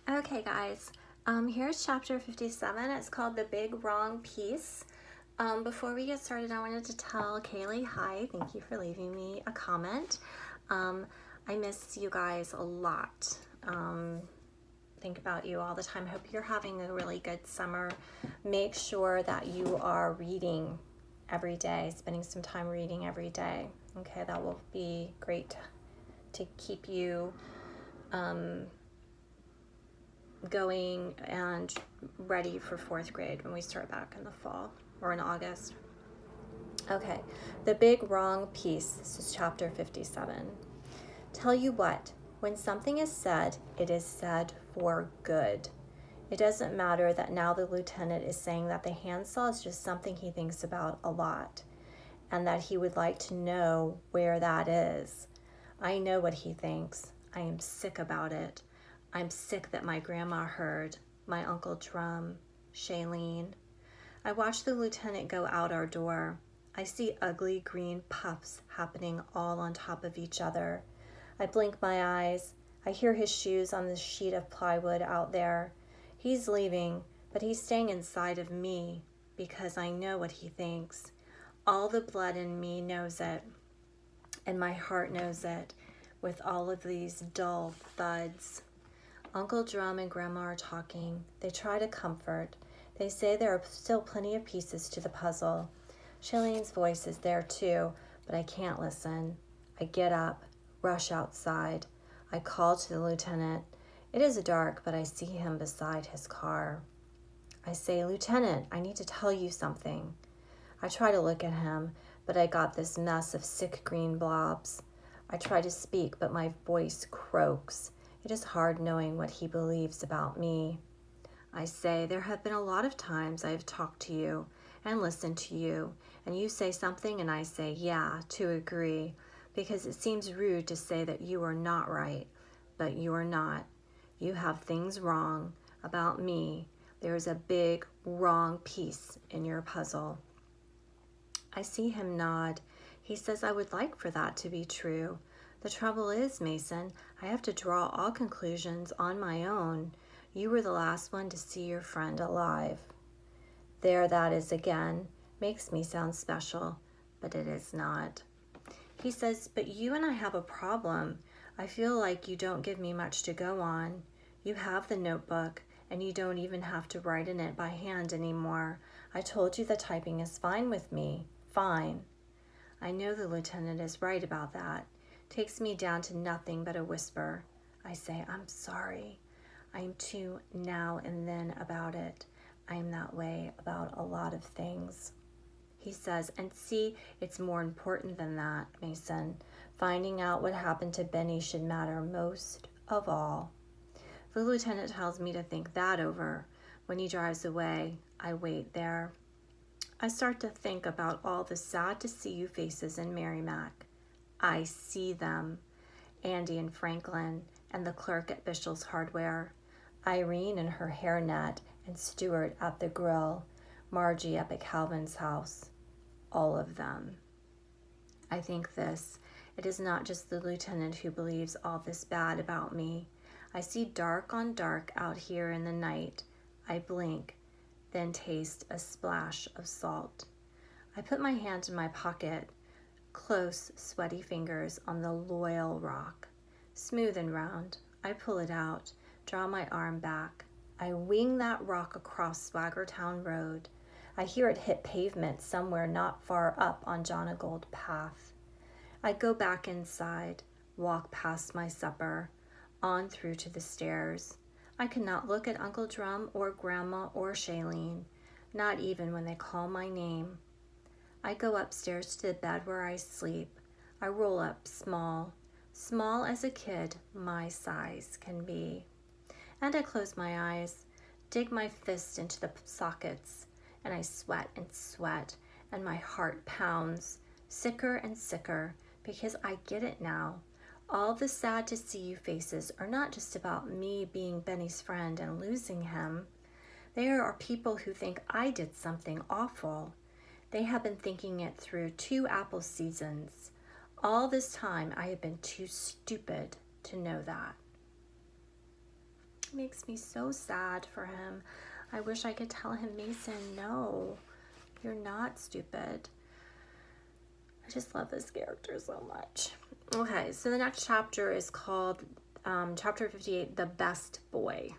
Okay, guys, here's chapter 57. It's called The Big Wrong Piece. Before we get started, I wanted to tell Kaylee hi. Thank you for leaving me a comment. I miss you guys a lot. Think about you all the time. Hope you're having a really good summer. Make sure that you are reading every day, spending some time reading every day. Okay, that will be great to keep you going and ready for fourth grade when we start back in the fall or in August. Okay, the big wrong piece. This is chapter 57. Tell you what, when something is said, it is said for good. It doesn't matter that now the lieutenant is saying that the handsaw is just something he thinks about a lot and that he would like to know where that is. I know what he thinks. I am sick about it. I'm sick that my grandma heard, my Uncle Drum, Shailene. I watch the lieutenant go out our door. I see ugly green puffs happening all on top of each other. I blink my eyes. I hear his shoes on the sheet of plywood out there. He's leaving, but he's staying inside of me because I know what he thinks. All the blood in me knows it, and my heart knows it, with all of these dull thuds. Uncle Drum and Grandma are talking. They try to comfort. They say there are still plenty of pieces to the puzzle. Shailene's voice is there too, but I can't listen. I get up, rush outside. I call to the lieutenant. It is dark, but I see him beside his car. I say, Lieutenant, I need to tell you something. I try to look at him, but I got this mess of sick green blobs. I try to speak, but my voice croaks. It is hard knowing what he believes about me. I say, there have been a lot of times I have talked to you and listened to you, and you say something and I say, yeah, to agree, because it seems rude to say that you are not right, but you are not. You have things wrong about me. There is a big wrong piece in your puzzle. I see him nod. He says I would like for that to be true. The trouble is, Mason, I have to draw all conclusions on my own. You were the last one to see your friend alive. There that is again. Makes me sound special, but it is not. He says, but you and I have a problem. I feel like you don't give me much to go on. You have the notebook, and you don't even have to write in it by hand anymore. I told you the typing is fine with me. Fine. I know the lieutenant is right about that. Takes me down to nothing but a whisper. I say, I'm sorry. I'm too now and then about it. I am that way about a lot of things. He says, and see, it's more important than that, Mason. Finding out what happened to Benny should matter most of all. The lieutenant tells me to think that over. When he drives away, I wait there. I start to think about all the sad-to-see-you faces in Merrimack. I see them. Andy and Franklin, and the clerk at Bishop's Hardware. Irene in her hairnet, and Stuart at the grill. Margie up at Calvin's house. All of them. I think this. It is not just the lieutenant who believes all this bad about me. I see dark on dark out here in the night. I blink, then taste a splash of salt. I put my hand in my pocket, close, sweaty fingers on the loyal rock. Smooth and round, I pull it out, draw my arm back. I wing that rock across Swaggertown Road. I hear it hit pavement somewhere not far up on Jonagold Path. I go back inside, walk past my supper, on through to the stairs. I cannot look at Uncle Drum or Grandma or Shailene, not even when they call my name. I go upstairs to the bed where I sleep. I roll up small as a kid my size can be. And I close my eyes, dig my fist into the sockets, and I sweat, and my heart pounds, sicker and sicker, because I get it now. All the sad-to-see-you faces are not just about me being Benny's friend and losing him. There are people who think I did something awful. They have been thinking it through 2 apple seasons. All this time, I have been too stupid to know that. he makes me so sad for him. I wish I could tell him, Mason, no, you're not stupid. I just love this character so much. Okay, so the next chapter is called chapter 58, The Best Boy.